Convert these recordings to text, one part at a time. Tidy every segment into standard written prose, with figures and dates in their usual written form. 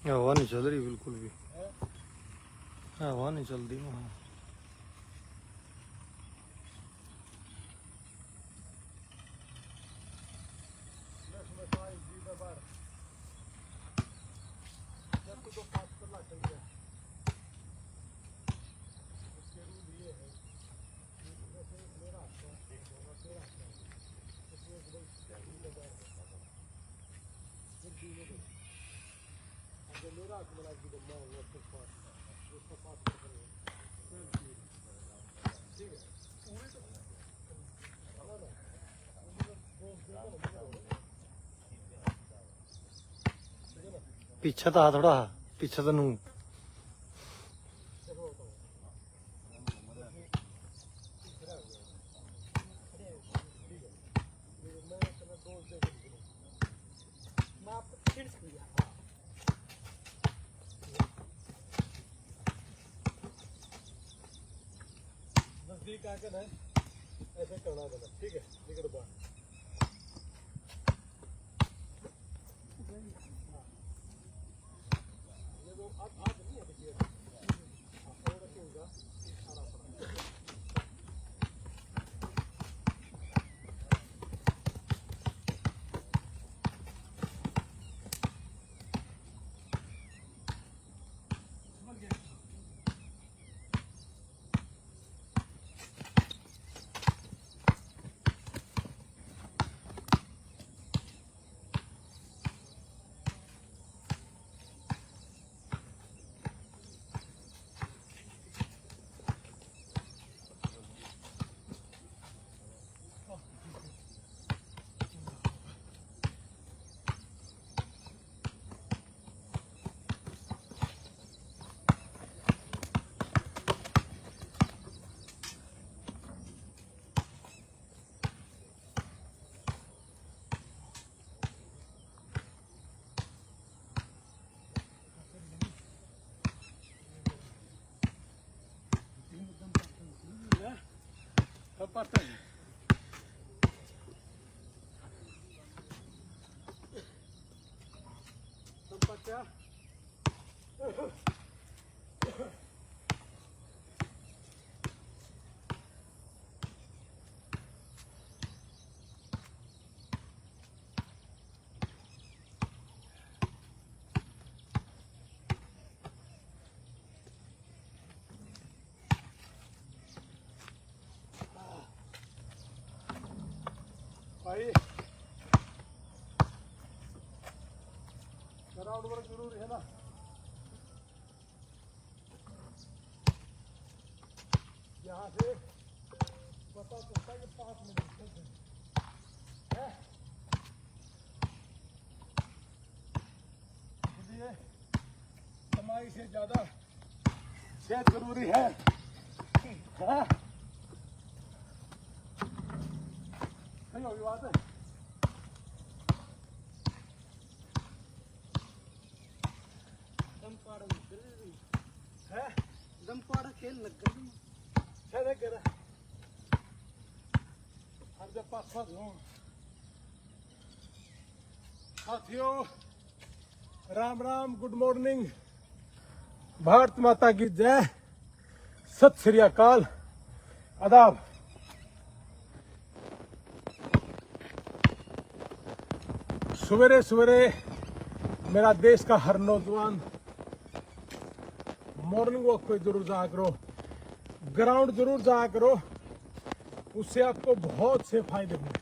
हवा नहीं चल रही बिल्कुल भी, हवा नहीं चल रही वहाँ। पीछे था थोड़ा, पीछे तो नू नजदीक आकर है ऐसे करना गलत, ठीक है। निकल बाहर ये वो आज नहीं है, देखिए और रखेगा सारा पड़ा। पता नहीं क्या भाई ग्राउंड वर्क जरूरी है ना। यहाँ से पता चलता है कि 5 मिनट है, इसलिए कमाई से ज्यादा सेहत जरूरी है। सही होगी बात है। दमपाड़ा खेल लग गया अब जब पास हूँ साथियों, राम राम, गुड मॉर्निंग, भारत माता की जय, सत श्री अकाल, आदाब। सवेरे सवेरे मेरा देश का हर नौजवान मॉर्निंग वॉक पे जरूर जाया करो, ग्राउंड जरूर जाया करो, उससे आपको बहुत से फायदे होंगे,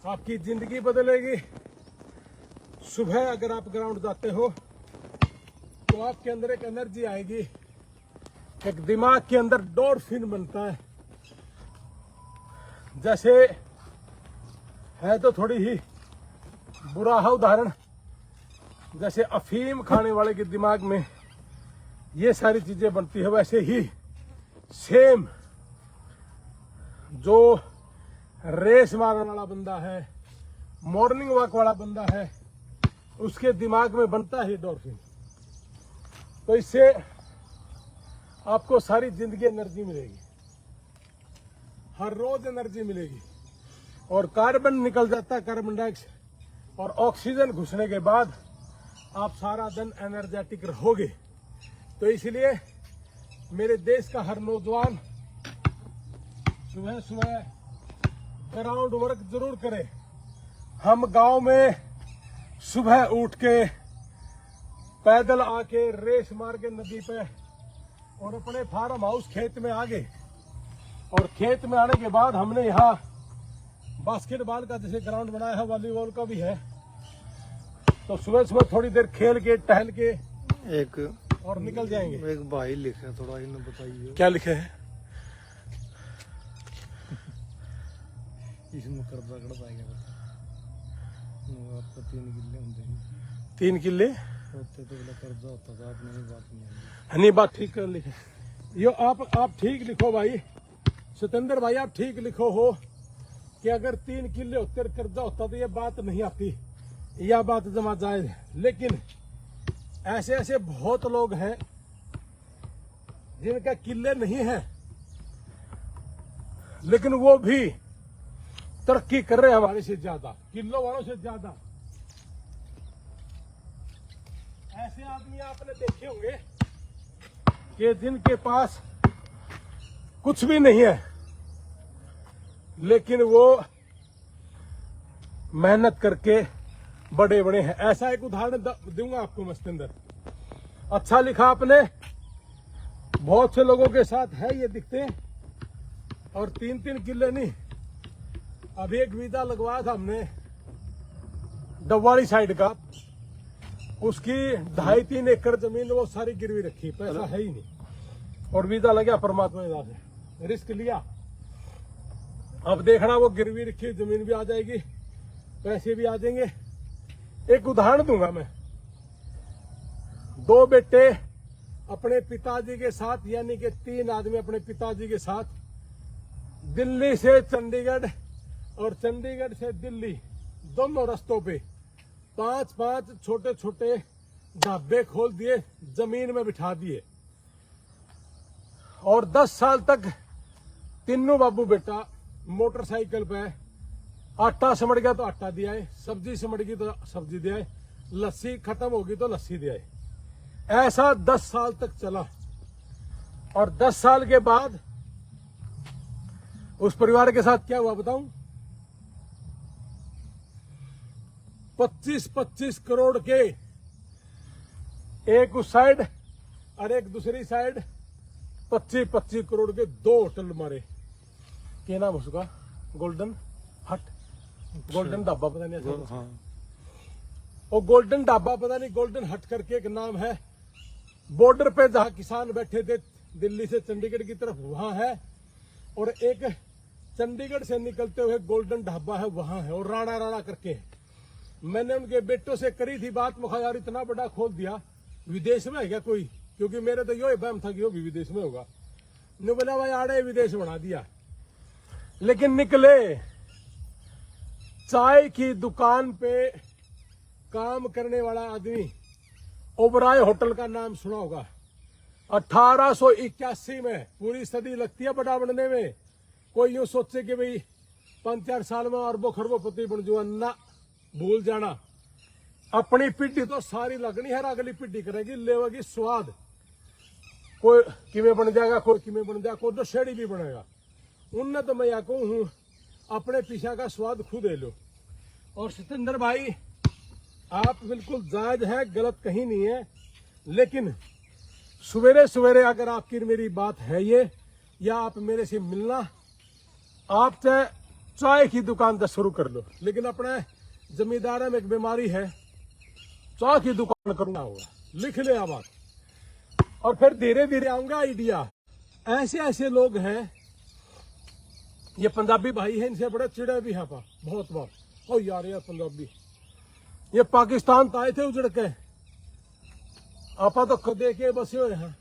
आपकी जिंदगी बदलेगी। सुबह अगर आप ग्राउंड जाते हो तो आपके अंदर एक एनर्जी आएगी, एक दिमाग के अंदर डोरफिन बनता है। जैसे है तो थोड़ी ही बुरा है उदाहरण, जैसे अफीम खाने वाले के दिमाग में ये सारी चीजें बनती है, वैसे ही सेम जो रेस मारने वाला बंदा है, मॉर्निंग वॉक वाला बंदा है, उसके दिमाग में बनता है डॉर्फिन। तो इससे आपको सारी जिंदगी एनर्जी मिलेगी, हर रोज एनर्जी मिलेगी, और कार्बन निकल जाता है, कार्बन डाइऑक्साइड, और ऑक्सीजन घुसने के बाद आप सारा दिन एनर्जेटिक रहोगे। तो इसलिए मेरे देश का हर नौजवान सुबह सुबह ग्राउंड वर्क जरूर करे। हम गांव में सुबह उठ के पैदल आके रेस मार के नदी पे और अपने फार्म हाउस खेत में आ गए। और खेत में आने के बाद हमने यहाँ बास्केटबॉल का जैसे ग्राउंड बनाया है, वॉलीबॉल का भी है। तो सुबह सुबह थोड़ी देर खेल के टहल के एक और निकल जाएंगे। एक भाई लिखे हैं, थोड़ा इन्हें बताइए क्या लिखे है? इसमें कर्जा कड़ पाएगा आपको 3 किल्ले होते हैं 3 किल्ले होते तो बोला कर्जा होता था। आपने ये बात नहीं नहीं, बात ठीक कर लिखे। यो आप ठीक लिखो भाई सतेंद्र भाई, आप ठीक लिखो हो कि अगर 3 किल्ले होते और कर्जा होता तो ये बात नहीं आती, यह बात जमा जायज है। लेकिन ऐसे ऐसे बहुत लोग हैं जिनका किल्ले नहीं है, लेकिन वो भी तरक्की कर रहे हैं हमारे से ज्यादा, किलो वालों से ज्यादा। ऐसे आदमी आपने देखे होंगे कि जिनके पास कुछ भी नहीं है, लेकिन वो मेहनत करके बड़े बड़े हैं। ऐसा एक उदाहरण दूंगा आपको मैं सतेंद्र। अच्छा लिखा आपने, बहुत से लोगों के साथ है ये दिखते हैं, और 3-3 किल्ले नहीं। अभी एक वीजा लगवाया था हमने डब्वाड़ी साइड का, उसकी 2.5-3 एकड़ जमीन वो सारी गिरवी रखी, पैसा है ही नहीं, और वीजा लगा परमात्मा की दया से, रिस्क लिया। अब देखना वो गिरवी रखी जमीन भी आ जाएगी, पैसे भी आ जाएंगे। एक उदाहरण दूंगा मैं। 2 बेटे अपने पिताजी के साथ, यानी कि 3 आदमी अपने पिताजी के साथ दिल्ली से चंडीगढ़ और चंडीगढ़ से दिल्ली दोनों रास्तों पे 5-5 छोटे छोटे ढाबे खोल दिए, जमीन में बिठा दिए, और 10 साल तक तीनों बाबू बेटा मोटरसाइकिल पे आटा समड़ गया तो आटा दिया है, सब्जी समड़ गई तो सब्जी दिया है, लस्सी खत्म होगी तो लस्सी दिया है। ऐसा 10 साल तक चला, और 10 साल के बाद उस परिवार के साथ क्या हुआ बताऊं? 25-25 करोड़ के एक उस साइड और एक दूसरी साइड 25-25 करोड़ के 2 होटल मारे। क्या नाम उसका? गोल्डन हट, गोल्डन ढाबा पता नहीं ऐसा। हाँ और गोल्डन ढाबा पता नहीं, गोल्डन हट करके एक नाम है। बॉर्डर पे जहां किसान बैठे थे दिल्ली से चंडीगढ़ की तरफ, वहां है। और एक चंडीगढ़ से निकलते हुए गोल्डन ढाबा है, वहां है। और राणा राणा करके है। मैंने उनके बेटों से करी थी बात, मुखा यार इतना बड़ा खोल दिया, विदेश में है क्या कोई? क्योंकि मेरे तो यो बहम था कि वो भी विदेश में होगा। ने बोला भाई आड़े विदेश बना दिया। लेकिन निकले चाय की दुकान पे काम करने वाला आदमी, ओबराय होटल का नाम सुना होगा। 1881 में, पूरी सदी लगती है बड़ा बनने में। कोई यूं सोचे कि भाई 5-4 साल में अरबों खरबोपति बन जाओ, ना, भूल जाना। अपनी पीढ़ी तो सारी लगनी है, अगली पीढ़ी करेगी, लेवेगी स्वाद। कोई किमें बन जाएगा, कोई किमें बन जाएगा, कोई तो शेड़ी भी बनेगा। उनने तो मैं या कहूँ अपने पीछा का स्वाद खुद ले लो। और सतेंद्र भाई आप बिल्कुल जायज है, गलत कहीं नहीं है। लेकिन सवेरे सवेरे अगर आपकी मेरी बात है ये, या आप मेरे से मिलना, आप चाय की दुकान तो शुरू कर लो। लेकिन अपने जमींदार में एक बीमारी है, चाय की दुकान करना होगा, लिख ले आप। और फिर धीरे धीरे आऊंगा आइडिया। ऐसे ऐसे लोग हैं, ये पंजाबी भाई हैं, इनसे बड़े चिड़े भी हैं बहुत बार। ओ यार पंजाबी, ये पाकिस्तान तो आए थे उजड़ के, आपा तो कदे के बसे हुए हैं,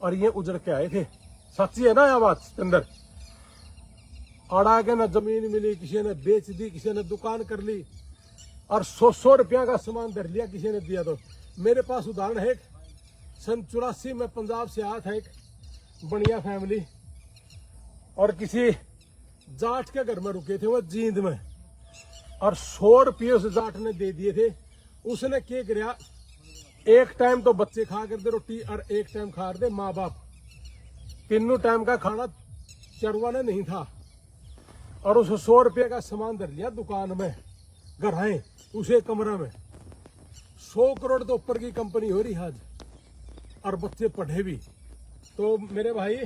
और ये उजड़ के आए थे। सच्ची है ना यह बात अंदर? अड़ा के ना जमीन मिली, किसी ने बेच दी, किसी ने दुकान कर ली, और 100 रुपया का सामान धर लिया किसी ने दिया। तो मेरे पास उदाहरण है, सन 84 में पंजाब से आया था एक बढ़िया फैमिली, और किसी जाट के घर में रुके थे वो जींद में, और 100 रुपये उस जाट ने दे दिए थे। उसने क्या किया, एक टाइम तो बच्चे खा करते रोटी और एक टाइम खा रहे माँ बाप। तीनों टाइम का खाना चरवाने नहीं था और उस 100 रुपये का सामान धर लिया दुकान में, घर आए उसे कमरा में। 100 करोड़ तो ऊपर की कंपनी हो रही है आज, और बच्चे पढ़े भी। तो मेरे भाई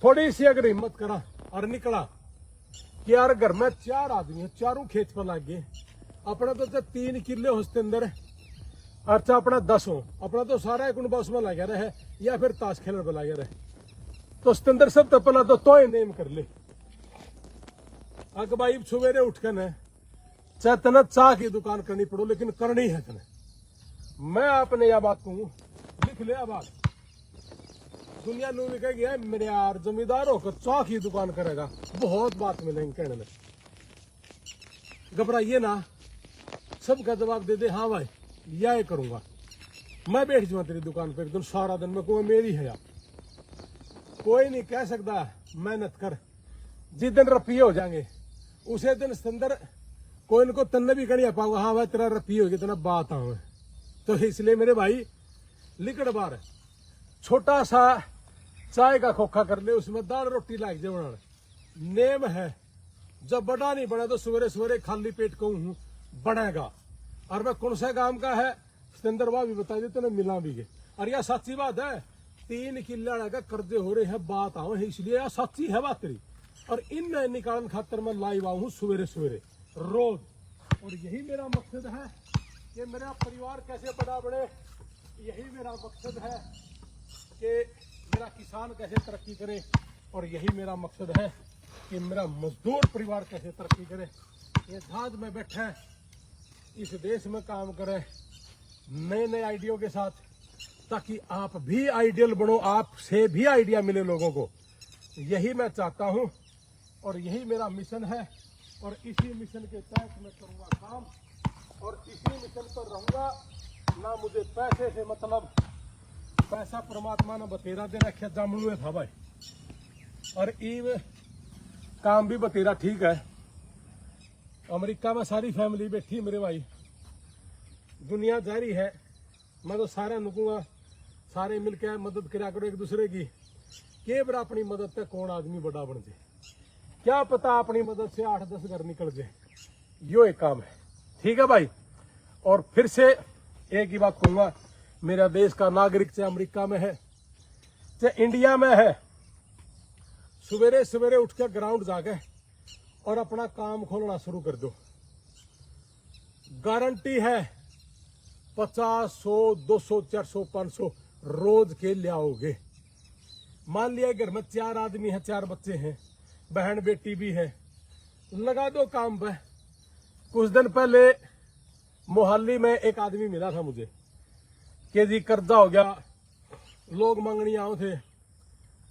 थोड़ी सी अगर हिम्मत करा और निकला कि यार घर में 4 आदमी है, चारों खेत पर लग गए, अपना तो 3 किले हो उसके अंदर, अच्छा अपना 10 हो, अपना तो सारा एक बस में लगे रहे या फिर ताश खेलने पर लगे रहे। तो उसके अंदर सब तपला तो ही नेम कर ले। अग भाई सवेरे उठकर न चाहे तना चाह की दुकान करनी पड़ो, लेकिन करनी है तने। मैं आपने यह बात कहूं, लिख लिया बात। दुनिया नू भी कह गया मेरे यार जमींदार होकर चाह की दुकान करेगा, बहुत बात मिलेंगे कहने में। घबराइए ना, सबका जवाब दे दे हाँ भाई यह करूंगा। मैं बैठ जाऊंगा तेरी दुकान पर एक दिन, सारा दिन में कोई मेरी है यार, कोई नहीं कह सकता मेहनत कर। जिस दिन रुपये हो जाएंगे उसे दिन अंदर कोई इनको तन्ने भी कहीं पाऊंगा हाँ भाई तेरा रुपये होगी तेना बात आऊँ। तो इसलिए मेरे भाई लिकड़ बार छोटा सा चाय का खोखा कर ले, उसमें दाल रोटी लाग जाए बनाना नेम है। जब बड़ा नहीं बना तो सवेरे सवेरे खाली पेट कहूँ बनेगा। और मैं कौन सा काम का है सिकंदर वाह भी बता देते ना मिला भी गए। और यह सच्ची बात है, 3 किले का कर्जे हो रहे हैं बात आऊँ है, इसलिए यह सच्ची है बात तेरी। और इन निकालन खातर मैं लाइव आऊँ सवेरे सवेरे रोज। और यही मेरा मकसद है कि मेरा परिवार कैसे बड़ा बढ़े, यही मेरा मकसद है कि मेरा किसान कैसे तरक्की करे, और यही मेरा मकसद है कि मेरा मजदूर परिवार कैसे तरक्की करे। ये जहाज में बैठे इस देश में काम करें नए नए आइडिया के साथ, ताकि आप भी आइडियल बनो, आपसे भी आइडिया मिले लोगों को। यही मैं चाहता हूं और यही मेरा मिशन है। और इसी मिशन के तहत मैं करूंगा काम और इसी मिशन पर रहूंगा। ना मुझे पैसे से मतलब, पैसा परमात्मा ने बतेरा दे रखा जामू था भाई, और ईव काम भी बतेरा ठीक है। अमेरिका में सारी फैमिली बैठी मेरे भाई, दुनिया जारी है। मैं तो सारे नुकूंगा, सारे मिलकर मदद करा करो एक दूसरे की। केवल अपनी मदद से कौन आदमी बड़ा बन जाए, क्या पता अपनी मदद से 8-10 घर निकल जाए। यो एक काम है, ठीक है भाई। और फिर से एक ही बात कहूंगा, मेरा देश का नागरिक चाहे अमेरिका में है चाहे इंडिया में है, सवेरे सवेरे उठ कर ग्राउंड जाके और अपना काम खोलना शुरू कर दो। गारंटी है 50, 100, 200, 400, 500 रोज के ले आओगे। मान लिया घर में 4 आदमी है, 4 बच्चे हैं, बहन बेटी भी है, लगा दो काम पे। कुछ दिन पहले मोहाली में एक आदमी मिला था मुझे कि जी कर्जा हो गया, लोग मांगनी आओ थे,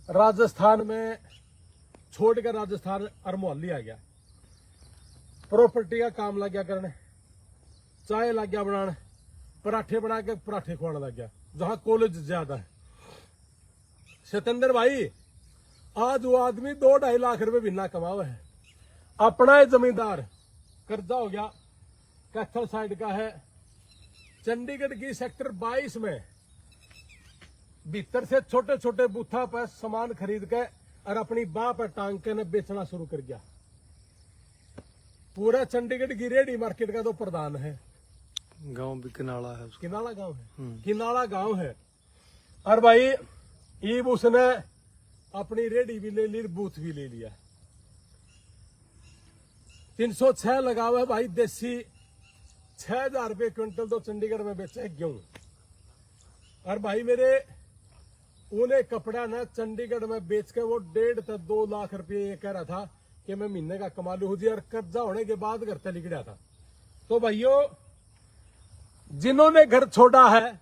राजस्थान में छोड़कर राजस्थान और मोहाली आ गया, प्रॉपर्टी का काम लग गया करने, चाय लग गया बनाने, पराठे बना के पराठे खुआने लग गया, जहां कॉलेज ज्यादा है। सतेंद्र भाई आज वो आदमी 2-2.5 लाख रुपए महीना कमावा है, अपना है जमींदार, कर्जा हो गया, कैथल साइड का है, चंडीगढ़ की सेक्टर 22 में भीतर से छोटे छोटे बूथा पर सामान खरीद के और अपनी बाह पर टांग के ने बेचना शुरू कर गया। पूरा चंडीगढ़ की रेडी मार्केट का तो प्रधान है। गांव भी किनाला है, किनाला गांव है, किनाला गांव है। और भाई ईब उसने अपनी रेडी भी ले ली, बूथ भी ले लिया। 306 लगा हुआ है भाई देसी, 6,000 रुपये क्विंटल तो चंडीगढ़ में बेचे गेहूं। और भाई मेरे उन्हें कपड़ा ना चंडीगढ़ में बेच के वो 1.5 से 2 लाख रुपये ये कह रहा था कि मैं महीने का कमा लू जी, और कर्जा होने के बाद घर से निकला था। तो भाइयों जिन्होंने घर छोड़ा है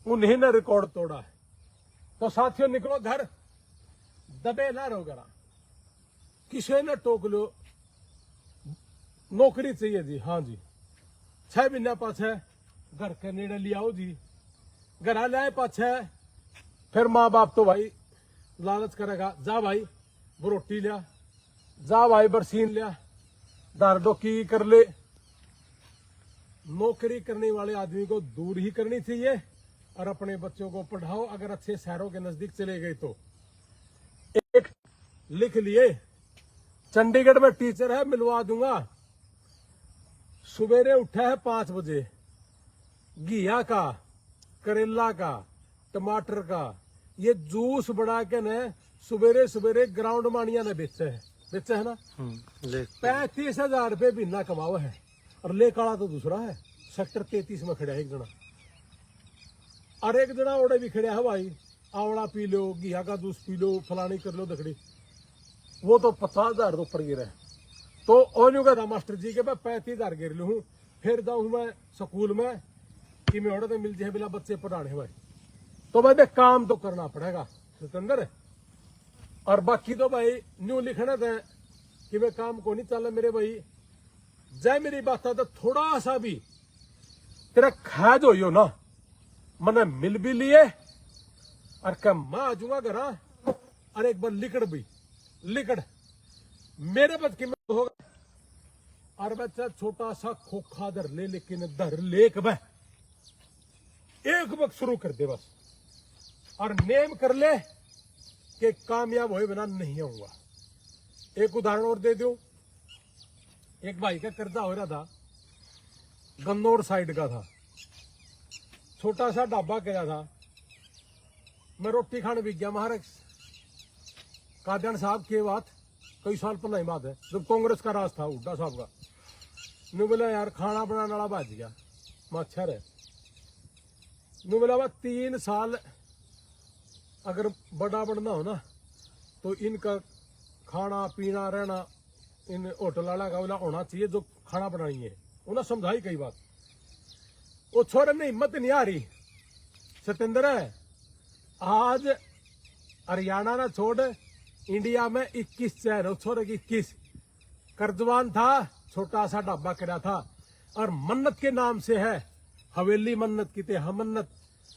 उन्हीं ने रिकॉर्ड तोड़ा है। तो साथियों निकलो घर, दबे ना रहो जरा, किसी ने टोक लो, नौकरी चाहिए जी, हाँ जी, 6 महीने पाछे घर के निर्णय लिया हो जी, घर लाए पाछे फिर माँ बाप तो भाई लालच करेगा, जा भाई वो रोटी लिया, जा भाई बरसीन लिया, दार डोकी कर ले, नौकरी करने वाले आदमी को दूर ही करनी चाहिए और अपने बच्चों को पढ़ाओ। अगर अच्छे शहरों के नजदीक चले गए तो एक लिख लिए, चंडीगढ़ में टीचर है, मिलवा दूंगा। सवेरे उठा है 5 बजे, घिया का, करेला का, टमाटर का ये जूस बना के न सवेरे सवेरे ग्राउंड मानिया ने बेचे है ना। 35,000 रुपये महीना कमाओ है। और ले काला तो दूसरा है, सेक्टर 33 में खड़ा है एक जना, और एक जना ओड़े भी खड़ा है भाई, आवड़ा पी लो, घिया का जूस पी लो, फलानी कर लो दखड़ी, वो तो 50,000 ऊपर गिरा है। तो ओनू का था मास्टर जी के मैं 35,000 गिर लू, फिर जाऊं मैं स्कूल में कि मैं ओड़े तो मिल जाए बिना बच्चे पढ़ाने भाई। तो भाई देख काम तो करना पड़ेगा सिकंदर। और बाकी तो भाई न्यू लिखना था कि मैं काम को नहीं चल मेरे भाई, जय मेरी बात तो थोड़ा सा भी तेरा खाज हो यो ना, मैंने मिल भी लिए और क्या मैं आ जाऊंगा घर, और एक बार लिकड़ भी लिकड़ मेरे बच के में होगा। और बच्चा छोटा सा खोखा धर ले, लेकिन धर लेक बह एक वक्त शुरू कर दे बस, और नेम कर ले कि कामयाब होए बिना नहीं आऊंगा। एक उदाहरण और दे दूं, एक भाई का कर्जा हो रहा था, गन्नौर साइड का था, छोटा सा ढाबा किया था। मैं रोटी खाने भी गया महाराज, कादियान साहब की बात कई साल पहले बात है, जब कांग्रेस का राज था हुड्डा साहब का। नु बोला यार खाना बनाने वाला बाज गया, मच्छर है। नु बोला 3 साल अगर बड़ा बढ़ना हो ना तो इनका खाना पीना रहना इन होटल वाला का वाला होना चाहिए जो खाना बनानी है। उन्हें समझाई कई बात, वो छोरे में हिम्मत नहीं आ रही। सतेंद्र है आज हरियाणा ना छोड़ इंडिया में 21 शहर, छोरे की 21 कर्जवान था, छोटा सा ढाबा करा था, और मन्नत के नाम से है, हवेली मन्नत की थे, हम मन्नत।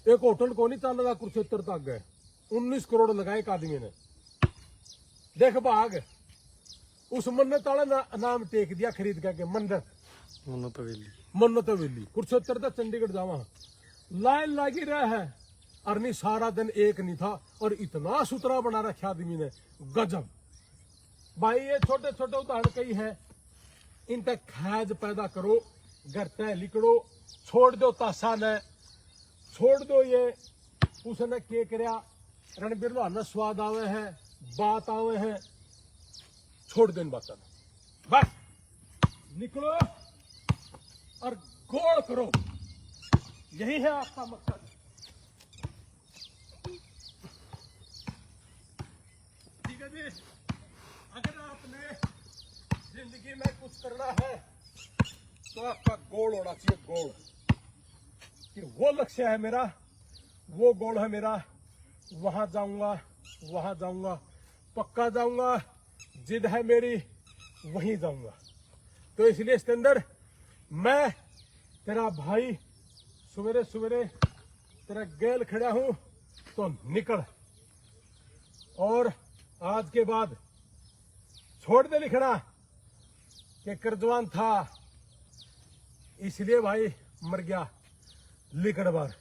एक होटल को नहीं चल रहा कुरुक्षेत्र तक गए, 19 करोड़ लगाए एक आदमी ने। देख भाग उस मन्नत वाला नाम टेक दिया खरीद करके, मन्नत हवेली कुरुक्षेत्र तक चंडीगढ़ जावा, लाइन लागी रहा है। और नहीं सारा दिन एक नहीं था, और इतना सुथरा बना रखा आदमी ने, गजब। भाई ये छोटे छोटे उदाहरण कई है, इन तक खाज पैदा करो, घर तय लिकड़ो, छोड़ दो तासा ने, छोड़ दो ये उसने के करया रणबीर लोहाना स्वाद आवे है, बात आवे है, छोड़ दो इन बातों बस निकलो और गोल करो, यही है आपका मकसद। ठीक है जी, अगर आपने जिंदगी में कुछ करना है तो आपका गोल होना चाहिए, गोल कि वो लक्ष्य है मेरा, वो गोल है मेरा, वहां जाऊंगा, पक्का जाऊंगा, जिद है मेरी, वहीं जाऊंगा। तो इसलिए इसके अंदर मैं तेरा भाई सवेरे सवेरे तेरा गैल खड़ा हूं, तो निकल। और आज के बाद छोड़ दे लिखना कि कर्जवान था इसलिए भाई मर गया, लिखड़ बार।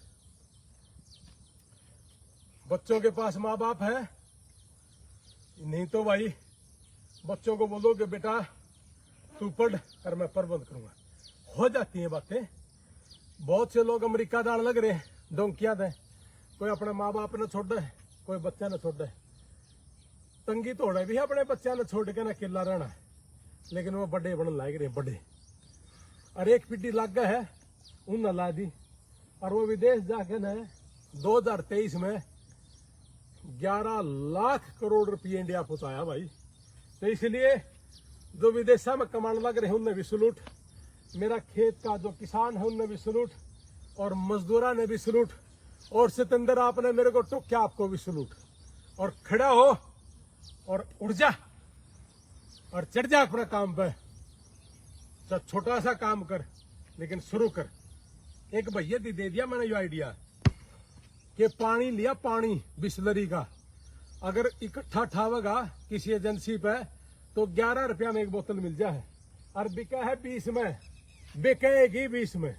बच्चों के पास माँ बाप है नहीं तो भाई बच्चों को बोलो कि बेटा तू पढ़ और मैं प्रबंध करूंगा। हो जाती हैं बातें। बहुत से लोग अमेरिका जाने लग रहे हैं डोंकिया दे, कोई अपने माँ बाप ने छोड़ दे, कोई बच्चा ने छोड़ दे। तंगी तोड़े भी अपने बच्चा ने छोड़ के ना अकेला रहना है, लेकिन वो बड़े बनने लायक रहे बड़े। और एक पीढ़ी लग गया है उन ला दी, और वो विदेश जाके न 2023 में 11 लाख करोड़ रुपये इंडिया पहुंचाया भाई। तो इसलिए जो विदेशा में कमाने लग रहे हैं उनने भी सलूट, मेरा खेत का जो किसान है उनने भी सलूट, और मजदूरा ने भी सलूट, और सितंदर आपने मेरे को टोक्या आपको भी सलूट। और खड़ा हो और उड़ जा और चढ़ जा अपने काम पे, तो छोटा सा काम कर लेकिन शुरू कर। एक भैया दे दिया मैंने ये आइडिया कि पानी लिया, पानी बिस्लरी का अगर इकट्ठा ठावेगा किसी एजेंसी पे तो 11 रुपया में एक बोतल मिल जाए, और बिका है 20 में। बिकेगी भी इसमें।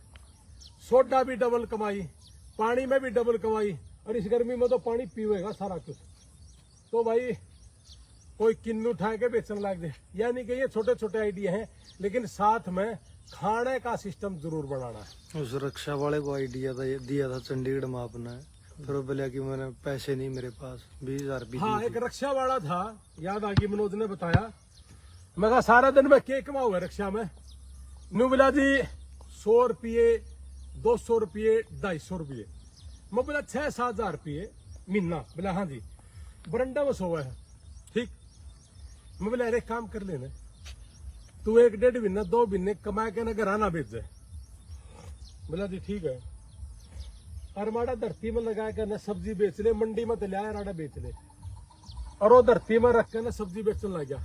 सोडा भी डबल कमाई, पानी में भी डबल कमाई, और इस गर्मी में तो पानी पीवेगा सारा कुछ। तो भाई कोई किन्नू उठा के बेचने लग जाए। यानी कि ये छोटे छोटे आइडिया हैं, लेकिन साथ में खाने का सिस्टम जरूर बनाना है। उस रक्षा वाले को आइडिया दिया था चंडीगढ़ में आपने, फिर वो बोला कि मैंने पैसे नहीं मेरे पास, 20,000 भी हाँ, दिए एक रक्षा वाला था, याद आ गई, मनोज ने बताया। मैं कहा सारा दिन में क्या कमा हुआ रक्षा में? नु बोला जी 100 रुपये, 200 रुपये, 250 रुपये। मैं बोला 6-7 हजार रुपये महीना। बोला हाँ जी, बरंडा में सोवा है। ठीक। मैं बोला अरे काम कर लेना, तू 1-1.5 महीना 2 महीने कमा के ना घर आना भेज जाए। बोला जी ठीक है। और माड़ा धरती में लगा के ना सब्जी बेच ले, मंडी में तो लिया राडा बेच ले। और वो धरती में रख के ना सब्जी बेचने लग गया।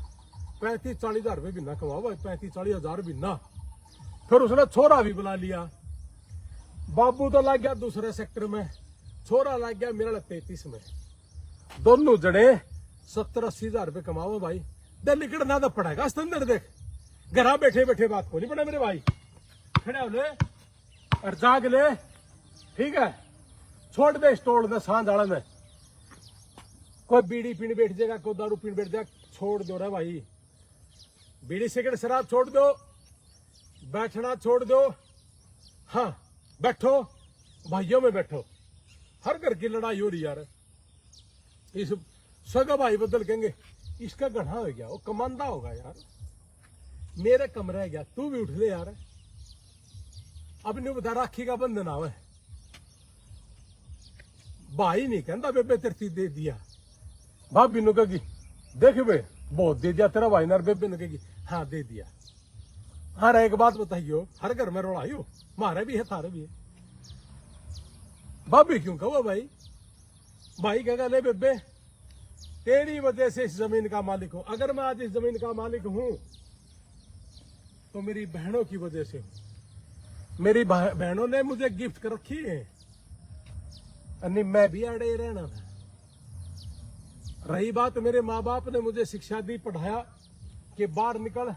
35-40 हजार रुपये महीना कमा हुआ, 35-40 हजार महीना। फिर उसने छोरा भी बुला लिया। बाबू तो लग गया दूसरे सेक्टर में, छोरा लग गया मेरा 33 में। दोनों जने 70-80 हजार रुपये कमाओ भाई। दिल्ली कितना तो पड़ेगा स्टैंडर्ड देख, घर बैठे बैठे बात को नहीं पड़ा मेरे भाई। खड़े हो ले और जाग ले, ठीक है। छोड़ दे स्टोर दे सांझ आड़ा में, कोई बीड़ी पीने बैठ जाएगा, कोई दारू पीने बैठ जाएगा, छोड़ दो रे भाई। बीड़ी सिगरेट शराब छोड़ दो, बैठना छोड़ दो। हाँ बैठो, भाइयों में बैठो। हर घर की लड़ाई हो रही यार। इस सगा भाई बदल कहेंगे इसका गढ़ा हो गया, वो कमांदा होगा यार, मेरे कमरे है गया, तू भी उठ ले यार। अब नहीं बता राखी का बंधन आवे, भाई नहीं कहता बेबे तेरी दे दिया। भाभी नु कहेगी देख बे बहुत दे दिया तेरा भाई, ना बेबे ने कहेगी हाँ दे दिया। हर एक बात बताइयो, हर घर में रोड़ाइयो, मारे भी है थारे भी है। भाभी क्यों कहो भाई? भाई कहेगा ले बेबे तेरी वजह से इस जमीन का मालिक हूं। अगर मैं आज इस जमीन का मालिक हूं तो मेरी बहनों की वजह से हूं। मेरी बहनों ने मुझे गिफ्ट कर रखी है, नहीं मैं भी अड़े ही रहना था। रही बात मेरे माँ बाप ने मुझे शिक्षा दी, पढ़ाया कि बाहर निकल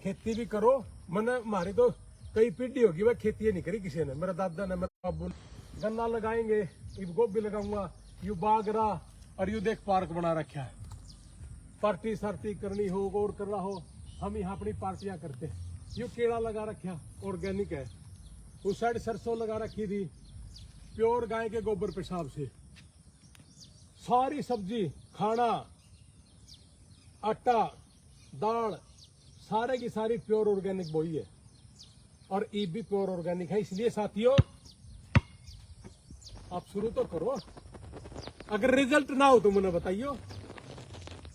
खेती भी करो। मैंने हमारी तो कई पीढ़ी होगी वह खेती नहीं करी किसी ने। मेरा दादा ने, मेरा बाबू गन्ना लगाएंगे, यू गोभी लगाऊंगा, यू बागरा, और यू देख पार्क बना रखा है। पार्टी सार्टी करनी हो और करना हो, हम यहाँ अपनी पार्टियां करते। यू केला लगा रखा, ऑर्गेनिक है। उस साइड सरसों लगा रखी थी, प्योर गाय के गोबर पेशाब से। सारी सब्जी, खाना, आटा, दाल, सारे की सारी प्योर ऑर्गेनिक बोई है, और ई भी प्योर ऑर्गेनिक है। इसलिए साथियों आप शुरू तो करो। अगर रिजल्ट ना हो तो मुझे बताइयो।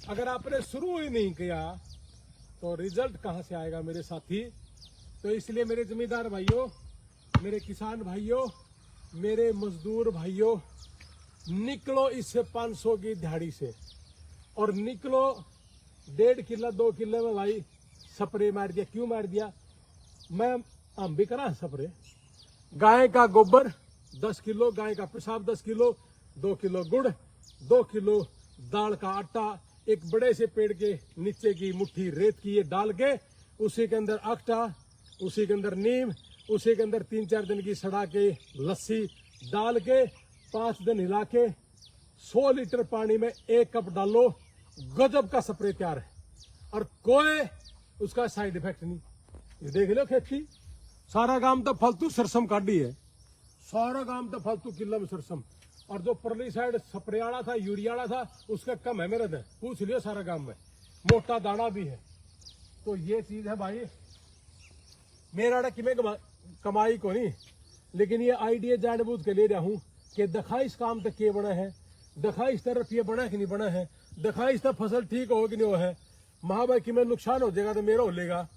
अगर आपने शुरू ही नहीं किया तो रिजल्ट कहां से आएगा मेरे साथी? तो इसलिए मेरे जमींदार भाइयों, मेरे किसान भाइयों, मेरे मजदूर भाइयों, निकलो इस 500 की दिहाड़ी से, और निकलो 1.5 किला 2 किले में भाई स्प्रे मार दिया। क्यों मार दिया? मैं हम भी करा स्प्रे। गाय का गोबर 10 किलो, गाय का पेशाब 10 किलो, 2 किलो गुड़, 2 किलो दाल का आटा, एक बड़े से पेड़ के नीचे की मुट्ठी रेत की ये डाल के, उसी के अंदर आटा, उसी के अंदर नीम, उसी के अंदर 3-4 दिन की सड़ा के लस्सी डाल के 5 दिन हिला के 100 लीटर पानी में 1 कप डालो, गजब का स्प्रे तैयार है। और कोई उसका साइड इफेक्ट नहीं। ये देख लो खेती, सारा गांव तो फालतू सरसम काटी है, सारा गांव तो फालतू किला में सरसम। और जो परली साइड स्प्रे वाला था, यूरिया वाला था, उसका कम है मेरे दे, पूछ लियो सारा गांव में, मोटा दाना भी है। तो ये चीज है भाई, मेरा कि मैं कमाई को नहीं, लेकिन ये आइडिया जानबूझ के ले रहा हूं कि दिखाइश काम तक के बना है, दिखाइश तरफ ये बना कि नहीं बना है, दिखाइश तक फसल ठीक हो कि नहीं हो है। महाभाई कि मैं नुकसान हो जाएगा तो मेरा हो लेगा,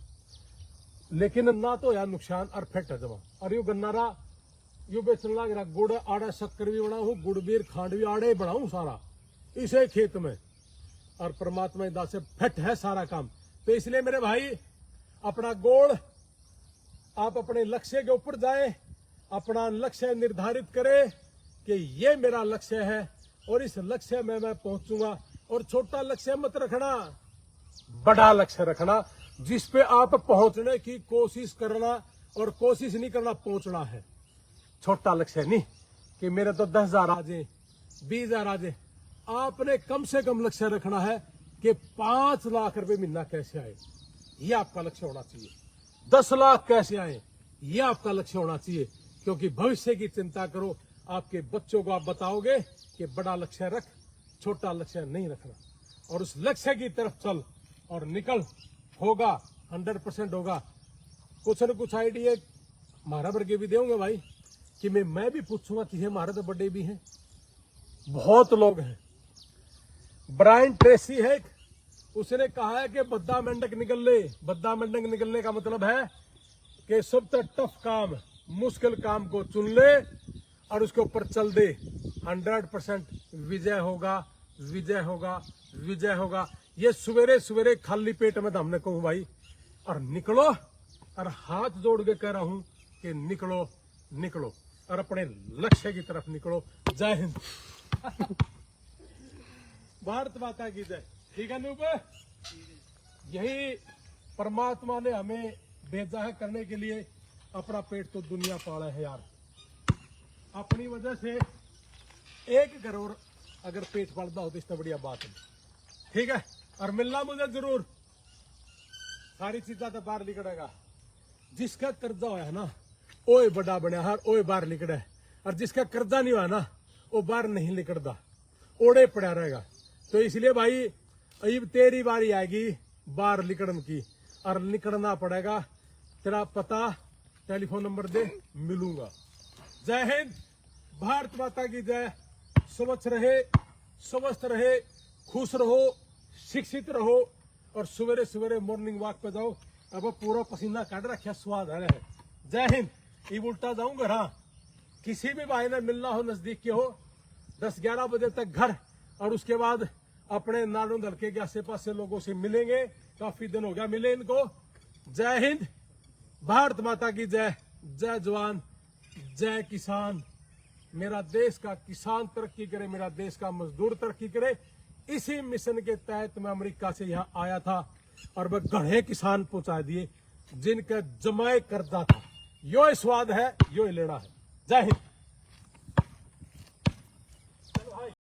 लेकिन ना तो यार नुकसान और फेट है जमा। और यू गन्नारा यू बेचने लग रहा, गुड़ आड़ा शक्कर भी बनाऊ, गुड़ बीर खांड भी आड़े बनाऊ सारा इसे खेत में। और परमात्मा दास से फेट है सारा काम। तो इसलिए मेरे भाई अपना गोल, आप अपने लक्ष्य के ऊपर जाए, अपना लक्ष्य निर्धारित करें कि ये मेरा लक्ष्य है और इस लक्ष्य में मैं पहुंचूंगा। और छोटा लक्ष्य मत रखना, बड़ा लक्ष्य रखना। जिस पे आप पहुंचने की कोशिश करना और कोशिश नहीं करना पहुंचना है। छोटा लक्ष्य नहीं कि मेरे तो 10,000 आ जाए, 20,000 आ जाए। आपने कम से कम लक्ष्य रखना है कि 5 लाख रुपए महीना कैसे आए, ये आपका लक्ष्य होना चाहिए। 10 लाख कैसे आए, ये आपका लक्ष्य होना चाहिए। क्योंकि भविष्य की चिंता करो, आपके बच्चों को आप बताओगे कि बड़ा लक्ष्य रख, छोटा लक्ष्य नहीं रखना, और उस लक्ष्य की तरफ चल और निकल। होगा, 100% होगा। कुछ न कुछ आइडिया हमारा वर्गे भी देंगे भाई, कि मैं भी पूछूंगा कि हमारे तो बड़े भी हैं, बहुत लोग हैं। ब्रायन ट्रेसी है, उसने कहा है कि बद्दा मेंढक निकल ले। बद्दा मेंढक निकलने का मतलब है कि सबसे टफ काम, मुश्किल काम को चुन ले और उसके ऊपर चल दे। 100% विजय होगा, विजय होगा, विजय होगा। ये सवेरे सवेरे खाली पेट में तो हमने कहूं भाई, और निकलो, और हाथ जोड़ के कह रहा हूं कि निकलो, निकलो और अपने लक्ष्य की तरफ निकलो। जय हिंद। भारत माता की जय। ठीक है नूप, यही परमात्मा ने हमें भेजा है करने के लिए। अपना पेट तो दुनिया पाला है यार, अपनी वजह से एक करोड़ अगर पेट पालता हो तो इससे बढ़िया बात है। ठीक है, और मिलना मुझे जरूर, सारी चीजा तो बाहर निकलेगा। जिसका कर्जा होया है ना, ओए बड़ा बना हर ओए बाहर निकले, और जिसका कर्जा नहीं हुआ ना, वो बाहर नहीं निकलता, ओड़े पड़ा रहेगा। तो इसलिए भाई अब तेरी बारी आएगी बाहर निकलने की, और निकलना पड़ेगा। तेरा पता, टेलीफोन नंबर दे, मिलूंगा। जय हिंद, भारत माता की जय। स्वच्छ रहे, स्वस्थ रहे, खुश रहो, शिक्षित रहो, और सवेरे सवेरे मॉर्निंग वॉक पे जाओ। अब पूरा पसीना काट रखा, स्वाद आ रहा है। जय हिंद। ये उल्टा जाऊंगा। हाँ, किसी भी भाई ने मिलना हो, नजदीक के हो, 10-11 बजे तक घर, और उसके बाद अपने नानू हल्के के आसे पास लोगों से मिलेंगे। काफी दिन हो गया मिले इनको। जय हिंद, भारत माता की जय। जय जवान, जय किसान। मेरा देश का किसान तरक्की करे, मेरा देश का मजदूर तरक्की करे। इसी मिशन के तहत मैं अमेरिका से यहाँ आया था, और वह गढ़े किसान पहुंचा दिए जिनका जमाए कर्जा था। यो स्वाद है, यो लेना है। जय हिंद।